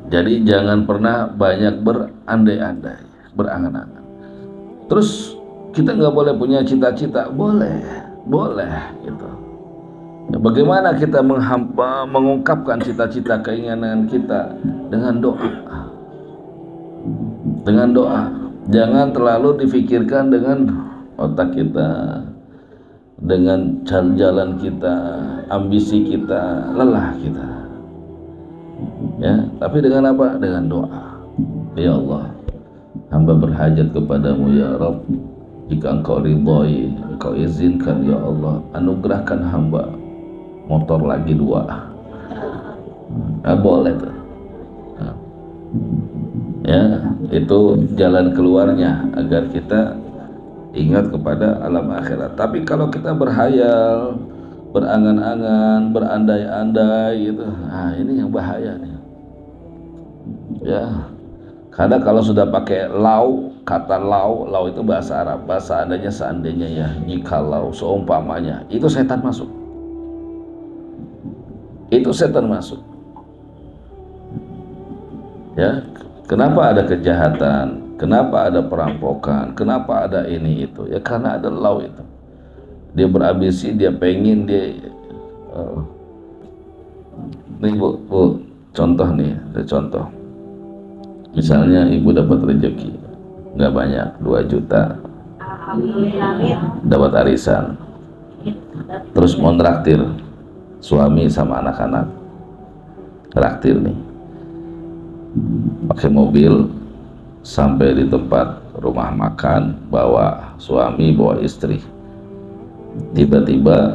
Jadi jangan pernah banyak berandai-andai, berangan-angan. Terus kita nggak boleh punya cita-cita, boleh gitu. Ya, bagaimana kita mengungkapkan cita-cita keinginan kita dengan doa? Dengan doa. Jangan terlalu difikirkan dengan otak kita, dengan jalan kita, ambisi kita, lelah kita. Ya, tapi dengan apa? Dengan doa. Ya Allah, hamba berhajat kepadamu ya Rabb. Jika engkau ridhoi, engkau izinkan ya Allah, anugerahkan hamba motor lagi 2. Boleh tuh. Ya, itu jalan keluarnya agar kita ingat kepada alam akhirat. Tapi kalau kita berhayal, berangan-angan, berandai-andai gitu, nah ini yang bahaya nih. Ya, karena kalau sudah pakai lau, kata lau itu bahasa Arab, bahasa adanya seandainya ya, jikalau, seumpamanya, itu setan masuk. Itu setan masuk. Ya, kenapa ada kejahatan? Kenapa ada perampokan? Kenapa ada ini itu? Ya karena ada lau itu. Dia berambisi, dia pengen, dia nih bu, contoh nih, ada contoh. Misalnya ibu dapat rezeki nggak banyak, 2 juta, dapat arisan, terus mau traktir suami sama anak-anak, traktir nih, pakai mobil sampai di tempat rumah makan, bawa suami, bawa istri. Tiba-tiba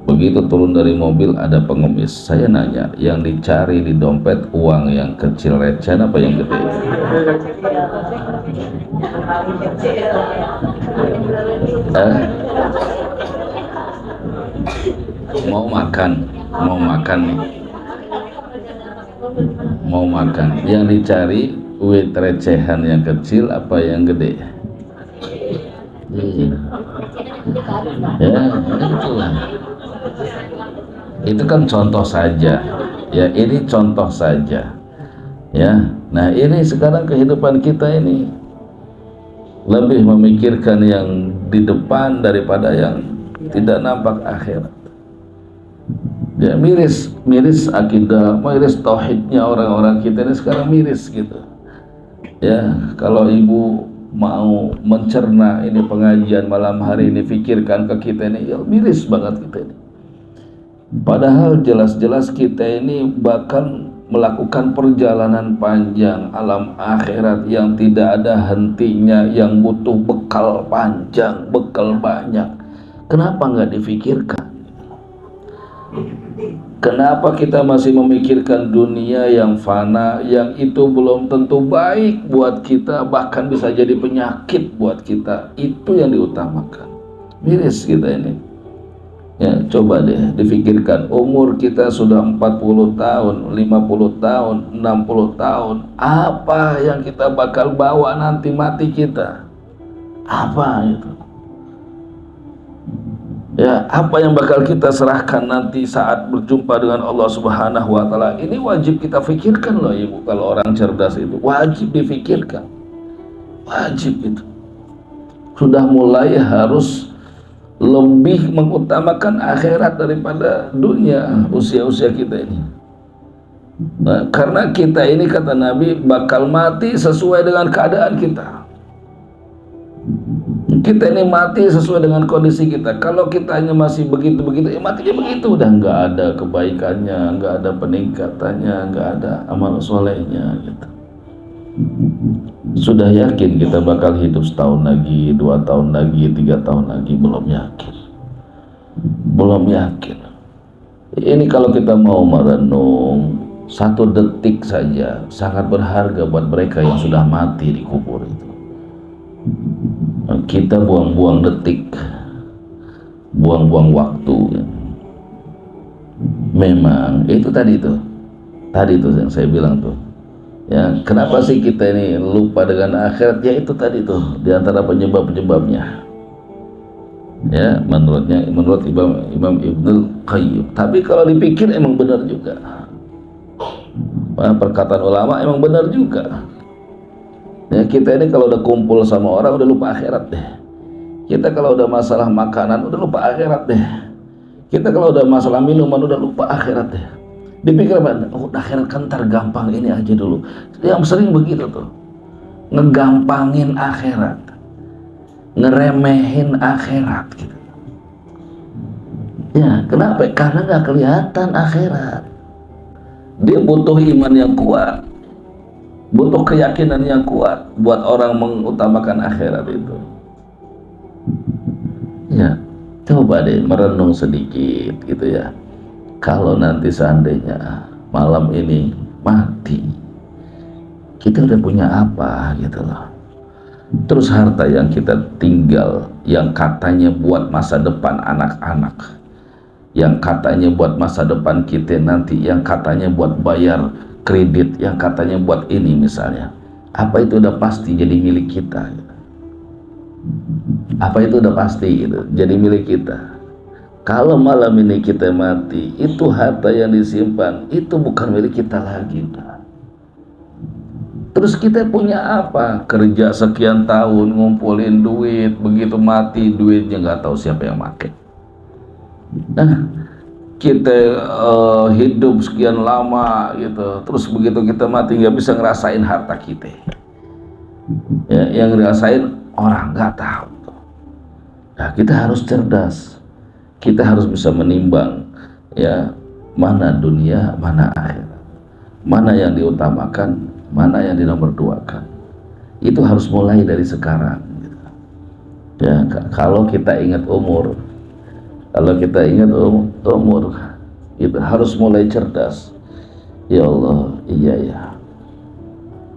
begitu turun dari mobil ada pengemis. Saya nanya, yang dicari di dompet uang yang kecil recehan apa yang gede? Mau makan nih, mau makan, yang dicari duit recehan yang kecil apa yang gede? Ya, itulah. Itu kan contoh saja. Ya, ini contoh saja. Ya. Nah, ini sekarang kehidupan kita ini lebih memikirkan yang di depan daripada yang tidak nampak akhirat. Ya, miris akidah, miris tauhidnya orang-orang kita ini sekarang miris gitu. Ya, kalau ibu mau mencerna ini pengajian malam hari ini, pikirkan ke kita ini, ya miris banget kita ini. Padahal jelas-jelas kita ini bakal melakukan perjalanan panjang alam akhirat yang tidak ada hentinya, yang butuh bekal panjang, bekal banyak. Kenapa nggak difikirkan? Kenapa kita masih memikirkan dunia yang fana, yang itu belum tentu baik buat kita, bahkan bisa jadi penyakit buat kita? Itu yang diutamakan. Miris kita ini. Ya, coba deh difikirkan, umur kita sudah 40 tahun, 50 tahun, 60 tahun. Apa yang kita bakal bawa nanti mati kita? Apa itu? Ya, apa yang bakal kita serahkan nanti saat berjumpa dengan Allah Subhanahu wa Ta'ala? Ini wajib kita fikirkan loh ibu, kalau orang cerdas itu wajib difikirkan. Wajib itu. Sudah mulai harus lebih mengutamakan akhirat daripada dunia usia-usia kita ini. Nah, karena kita ini kata Nabi bakal mati sesuai dengan keadaan kita. Kita ini mati sesuai dengan kondisi kita. Kalau kita hanya masih begitu-begitu, ya matinya begitu, udah nggak ada kebaikannya, nggak ada peningkatannya, nggak ada amal solehnya gitu. Sudah yakin kita bakal hidup setahun lagi, 2 tahun lagi, 3 tahun lagi? Belum yakin. Belum yakin. Ini kalau kita mau merenung, 1 detik saja sangat berharga buat mereka yang sudah mati di kubur itu. Kita buang-buang detik, buang-buang waktu. Memang itu tadi tuh yang saya bilang tuh, Ya, kenapa sih kita ini lupa dengan akhirat? Ya itu tadi tuh, di antara penyebab-penyebabnya. Ya, menurut Imam Ibnul Qayyim. Tapi kalau dipikir emang benar juga. Perkataan ulama emang benar juga. Ya, kita ini kalau udah kumpul sama orang udah lupa akhirat deh. Kita kalau udah masalah makanan udah lupa akhirat deh. Kita kalau udah masalah minuman udah lupa akhirat deh. Dipikir apa? Oh, akhirat kan tergampang, ini aja dulu. Yang sering begitu tuh, ngegampangin akhirat, ngeremehin akhirat gitu. Ya, kenapa? Karena nggak kelihatan akhirat. Dia butuh iman yang kuat, butuh keyakinan yang kuat buat orang mengutamakan akhirat itu. Ya, coba deh merenung sedikit gitu ya. Kalau nanti seandainya malam ini mati, kita udah punya apa gitu loh. Terus harta yang kita tinggal, yang katanya buat masa depan anak-anak, yang katanya buat masa depan kita nanti, yang katanya buat bayar kredit, yang katanya buat ini misalnya, apa itu udah pasti jadi milik kita gitu. Apa itu udah pasti gitu, jadi milik kita. Kalau malam ini kita mati, itu harta yang disimpan itu bukan milik kita lagi. Terus kita punya apa? Kerja sekian tahun ngumpulin duit, begitu mati duitnya nggak tahu siapa yang pakai. Nah, kita hidup sekian lama gitu, terus begitu kita mati nggak bisa ngerasain harta kita. Ya, yang ngerasain orang nggak tahu. Nah, kita harus cerdas. Kita harus bisa menimbang ya, mana dunia, mana akhirat, mana yang diutamakan, mana yang dinomorduakan. Itu harus mulai dari sekarang gitu. Ya, kalau kita ingat umur, umur itu harus mulai cerdas. Ya Allah, iya ya.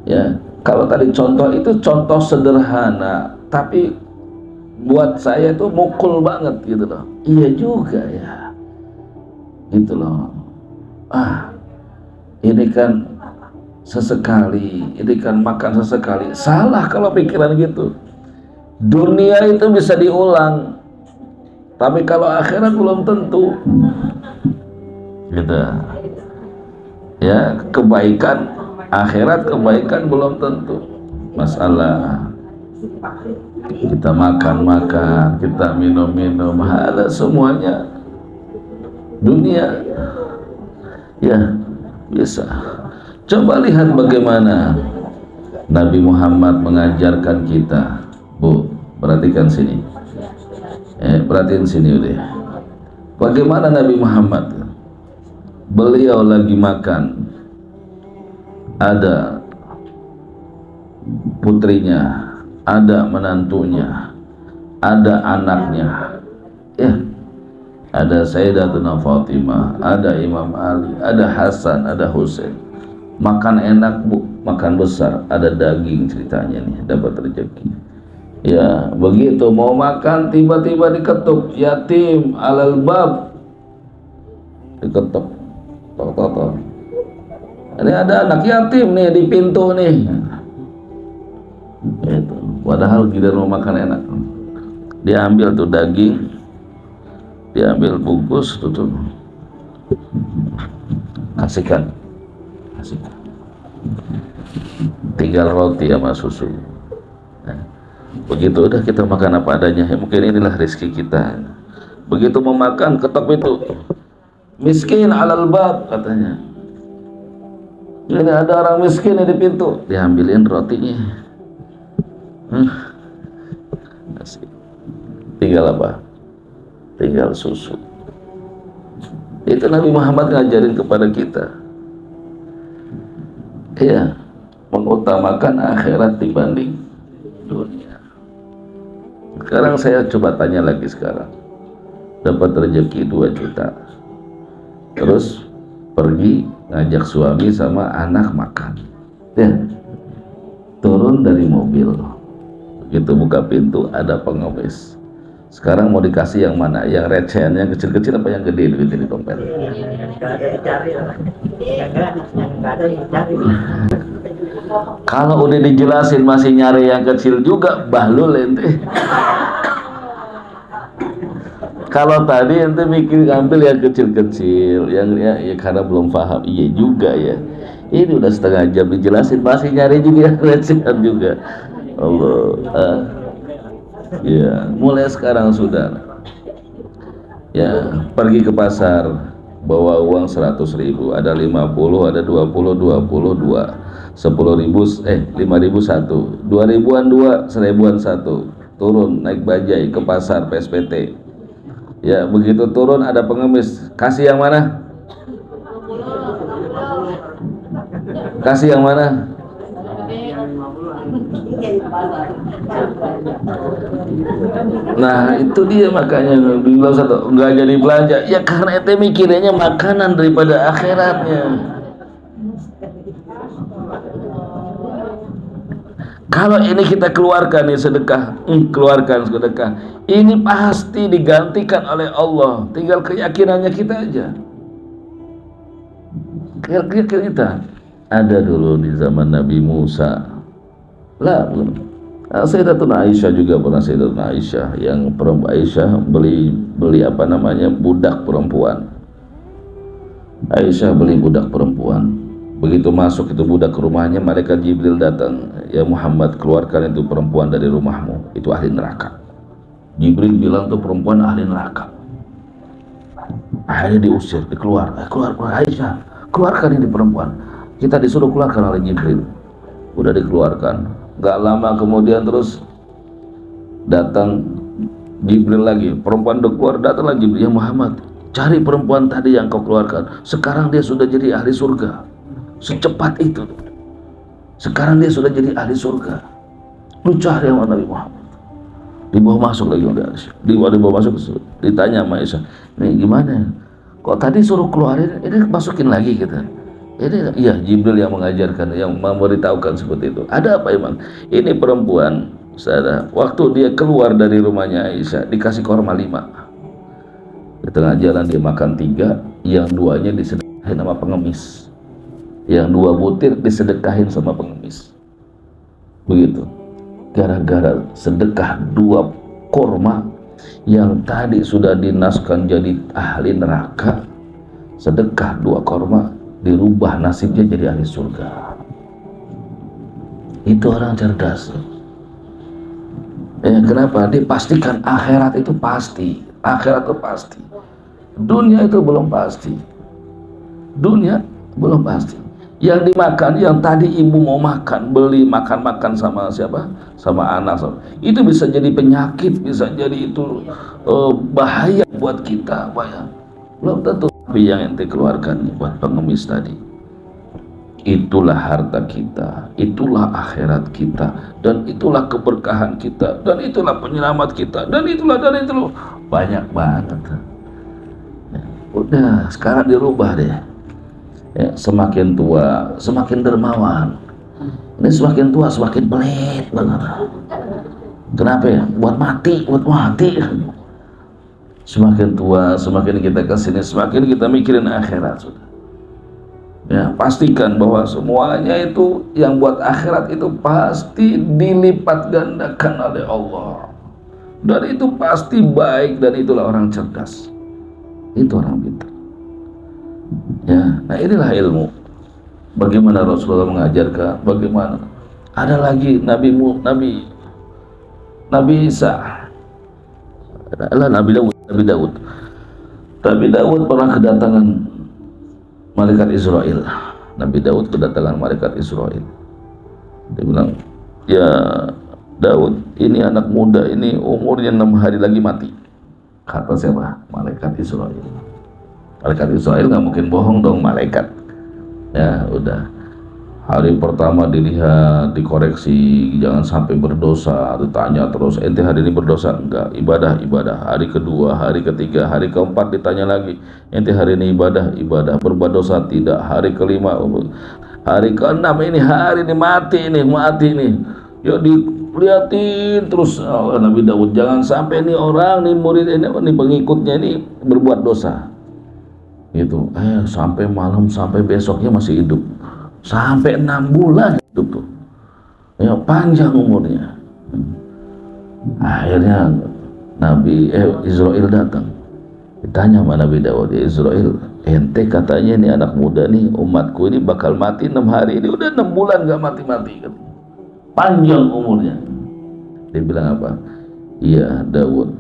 Ya, kalau tadi contoh itu contoh sederhana, tapi buat saya itu mukul banget gitu loh. Iya juga ya, gitu loh. Ini kan sesekali, ini kan makan sesekali. Salah kalau pikiran gitu. Dunia itu bisa diulang, tapi kalau akhirat belum tentu. Gitu. Ya, kebaikan akhirat, kebaikan belum tentu. Masalah kita makan, kita minum, ada semuanya dunia. Ya, bisa. Coba lihat bagaimana Nabi Muhammad mengajarkan kita. Bu, perhatikan sini. Perhatiin sini udah. Bagaimana Nabi Muhammad? Beliau lagi makan, ada putrinya, ada menantunya, ada anaknya, ya, ada Sayyidatuna Fatimah, ada Imam Ali, ada Hasan, ada Husain. Makan enak bu, makan besar, ada daging ceritanya nih, dapat rezeki. Ya, begitu mau makan tiba-tiba diketuk, yatim alal bab, diketuk, tok. Ini ada anak yatim nih di pintu nih. Itu, padahal kita mau makan enak. Diambil tuh daging, diambil bungkus tuh, kasihkan. Tinggal roti sama susu. Nah, begitu udah kita makan apa adanya. Ya, mungkin inilah rezeki kita. Begitu mau makan ketok pintu, miskin alal bab katanya. Ini ada orang miskin di pintu, diambilin rotinya. Tinggal apa? Tinggal susu. Itu Nabi Muhammad ngajarin kepada kita. Ya, mengutamakan akhirat dibanding dunia. Sekarang saya coba tanya lagi sekarang. Dapat rezeki 2 juta. Terus pergi ngajak suami sama anak makan. Ya. Turun dari mobil. Begitu buka pintu ada pengemis. Sekarang mau dikasih yang mana? Yang recehan, yang kecil-kecil apa yang gede duit di dompet? Yang nggak ada dicari, yang nggak ada dicari. Kalau udah dijelasin masih nyari yang kecil juga, bahlul ente. Kalau tadi ente mikir ngambil yang kecil-kecil, yang ya karena belum paham. Iya juga ya. Ini udah setengah jam dijelasin masih nyari juga yang recehan juga. Allah. Ya, mulai sekarang sudah. Ya, pergi ke pasar, bawa uang 100.000, ada 50, ada 20, 22, 10.000, 5.000 satu, 2.000-an dua, 1.000-an satu, turun naik bajai ke pasar PSPT. Ya, begitu turun ada pengemis, kasih yang mana? Kasih yang mana? Nah itu dia makanya bilang satu nggak jadi belanja ya karena ente mikirnya makanan daripada akhiratnya. Kalau ini kita keluarkan nih sedekah, keluarkan sedekah, ini pasti digantikan oleh Allah. Tinggal keyakinannya kita aja. Keyakinan kita. Ada dulu di zaman Nabi Musa. Lah, Sayyidatuna Aisyah juga pernah. Sayyidatuna Aisyah yang perempuan Aisyah beli apa namanya budak perempuan. Aisyah beli budak perempuan. Begitu masuk itu budak ke rumahnya, malaikat Jibril datang, ya Muhammad keluarkan itu perempuan dari rumahmu, itu ahli neraka. Jibril bilang tuh perempuan ahli neraka. Akhirnya diusir, keluar Aisyah, keluarkan ini perempuan. Kita disuruh keluarkan oleh Jibril, udah dikeluarkan. Gak lama kemudian terus datang Jibril lagi, perempuan udah keluar, datang lagi Jibril, ya Muhammad cari perempuan tadi yang kau keluarkan, sekarang dia sudah jadi ahli surga. Secepat itu sekarang dia sudah jadi ahli surga. Lu cari sama Nabi Muhammad, dibawa masuk lagi oleh Aisyah, dibawa masuk, ditanya sama Aisyah, ini gimana kok tadi suruh keluarin, ini masukin lagi gitu. Ini iya Jibril yang mengajarkan, yang memberitahukan seperti itu. Ada apa emang? Ini perempuan, saudara, waktu dia keluar dari rumahnya Aisyah dikasih korma 5. Di tengah jalan dia makan 3, yang 2-nya disedekahin sama pengemis, yang 2 butir disedekahin sama pengemis. Begitu, gara-gara sedekah 2 korma yang tadi sudah dinaskan jadi ahli neraka, sedekah 2 korma dirubah nasibnya jadi ahli surga. Itu orang cerdas. Kenapa? Dipastikan akhirat itu pasti. Akhirat itu pasti. Dunia itu belum pasti. Dunia belum pasti. Yang dimakan, yang tadi ibu mau makan, beli makan sama siapa? Sama anak. Itu bisa jadi penyakit, bisa jadi itu bahaya buat kita, bahaya. Belum tentu. Tapi yang ente keluarkan buat pengemis tadi, itulah harta kita, itulah akhirat kita, dan itulah keberkahan kita, dan itulah penyelamat kita, dan itulah banyak banget. Udah sekarang dirubah deh. Ya, semakin tua semakin dermawan. Ini semakin tua semakin pelit banget. Kenapa ya? Buat mati. Semakin tua semakin kita kesini semakin kita mikirin akhirat. Sudah ya, pastikan bahwa semuanya itu yang buat akhirat itu pasti dilipat gandakan oleh Allah, dan itu pasti baik, dan itulah orang cerdas, itu orang pintar ya. Nah inilah ilmu, bagaimana Rasulullah mengajarkan, bagaimana. Ada lagi Nabi Isa adalah Nabi Daud pernah kedatangan malaikat Israel. Nabi Daud kedatangan malaikat Israel. Dia bilang, ya Daud, ini anak muda ini umurnya 6 hari lagi mati. Kata siapa? Malaikat Israel. Malaikat Israel nggak mungkin bohong dong, malaikat. Ya udah, hari pertama dilihat, dikoreksi, jangan sampai berdosa, ditanya terus, ente hari ini berdosa enggak? Ibadah. Hari kedua, hari ketiga, hari keempat ditanya lagi, ente hari ini ibadah, berbuat dosa tidak? Hari kelima, hari keenam, ini hari ini mati nih. Yuk dilihatin terus Nabi Daud, jangan sampai nih orang, nih murid ini, pengikutnya ini berbuat dosa. Gitu. Sampai malam, sampai besoknya masih hidup. sampai 6 bulan hidup tuh, ya panjang umurnya. Akhirnya Nabi Israel datang, ditanya sama Nabi Daud, ya Israel, ente katanya ini anak muda nih, umatku ini bakal mati 6 hari, ini udah 6 bulan gak mati-mati kan, panjang umurnya. Dia bilang apa? Iya Daud,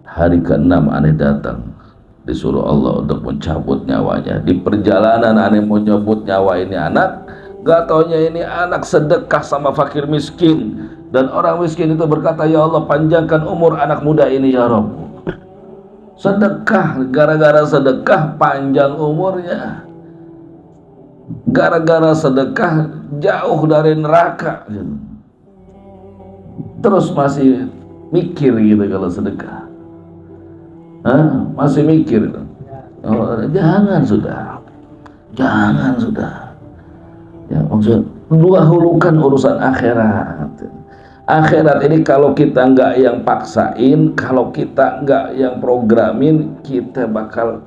hari ke-6 aneh datang, disuruh Allah untuk mencabut nyawanya. Di perjalanan aneh mau nyabut nyawa ini anak, gak taunya ini anak sedekah sama fakir miskin, dan orang miskin itu berkata, ya Allah panjangkan umur anak muda ini ya Rabb. Sedekah, gara-gara sedekah panjang umurnya, gara-gara sedekah jauh dari neraka gitu. Terus masih mikir gitu kalau sedekah. Masih mikir. Oh, jangan sudah ya, maksud dahulukan urusan akhirat. Akhirat ini kalau kita nggak yang paksain, kalau kita nggak yang programin, kita bakal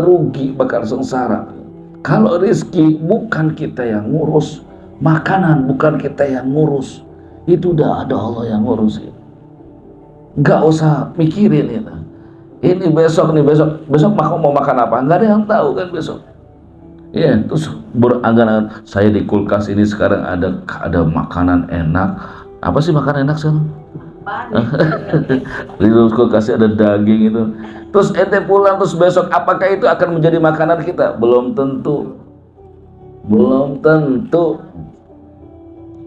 rugi, bakal sengsara. Kalau rezeki bukan kita yang ngurus, makanan bukan kita yang ngurus, itu udah ada Allah yang ngurusin. Nggak usah mikirin itu. Ini besok mau makan apa? Nggak ada yang tahu kan besok. Ya, terus berangan-angan saya di kulkas ini sekarang ada makanan enak. Apa sih makanan enak sekarang? Di kulkas ada daging itu. Terus ente pulang terus besok apakah itu akan menjadi makanan kita? Belum tentu.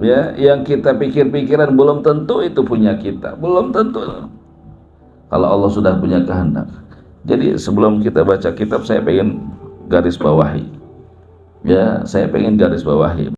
Ya, yang kita pikir-pikiran belum tentu itu punya kita. Belum tentu. Kalau Allah sudah punya kehendak. Jadi sebelum kita baca kitab, saya pengen garis bawahi. Ya, saya pengen garis bawahi.